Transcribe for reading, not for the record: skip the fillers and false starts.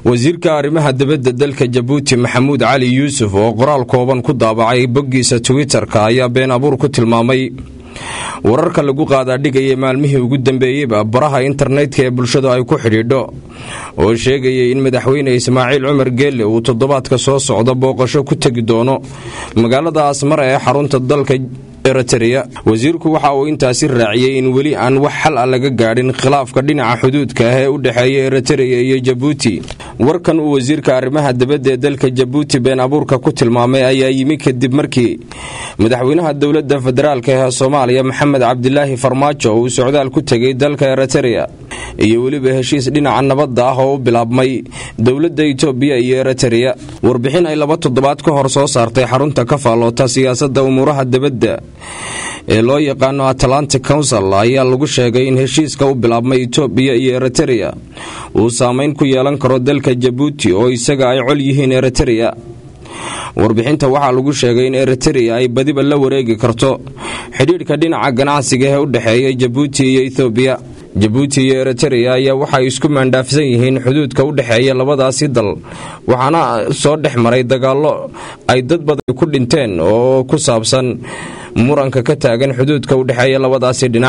wasiirka arrimaha dibadda dalka Jabouti Maxamuud Cali Yuusuf oo qoraal kooban ku daabacay boggiisa Twitter-ka ayaa been abuur ku tilmaamay wararka lagu qaada dhigay maalmihii ugu dambeeyayba baraha internetka ee bulshada ay ku xidhiidho oo sheegay in Madaxweyne Ismaaciil Umar Geele uu toddobaadka soo socda booqasho ku tagi doono magaalada Asmara ee xarunta dalka Eryal. wasiirku waxa uu intaasi raaciyay in weli aan wax xal ah laga gaadhin khilaafka dhinaca xuduudka ah ee u dhaxeeya Eryal iyo Jabouti. warkan uu wasiirka arrimaha dibadda ee dalka Jabouti been abuurka ku tilmaamay ayaa yimi kadib markii madaxweynaha dowladda federaalka ee Soomaaliya Maxamed Cabdilaahi Farmaajo uu socdaal ku tagay dalka Eryal iyo weliba heshiis dhinaca nabadda ah oo bilaabmay dowladda Itoobiya iyo Eryal. warbixin ay 2 toddobaad ka hor soo saartay xarunta ka faaloota siyaasadda umuraha dibadda ee loo yaqaano Atlantic Council ayaa lagu sheegay in heshiiska u bilaabmay Itoobiya iyo Eryal uu saameyn ku yeelan karo dalka Jabouti oo isaga ay col yihiin Eryal. warbixinta waxaa lagu sheegay in Eryal ay badiba la wareegi karto xidhiidhka dhinaca ganacsiga ee u dhaxeeya Jabouti iyo Itoobiya. Jabouti iyo Eryal ayaa waxay isku maandhaafsan yihiin xuduudka u dhaxeeya labadaasi dal waxaana soo dhexmaray dagaallo ay dad badan ku dhinteen oo ku saabsan muranka ka taagan xuduudka u dhaxeeya labadaasi dhinac.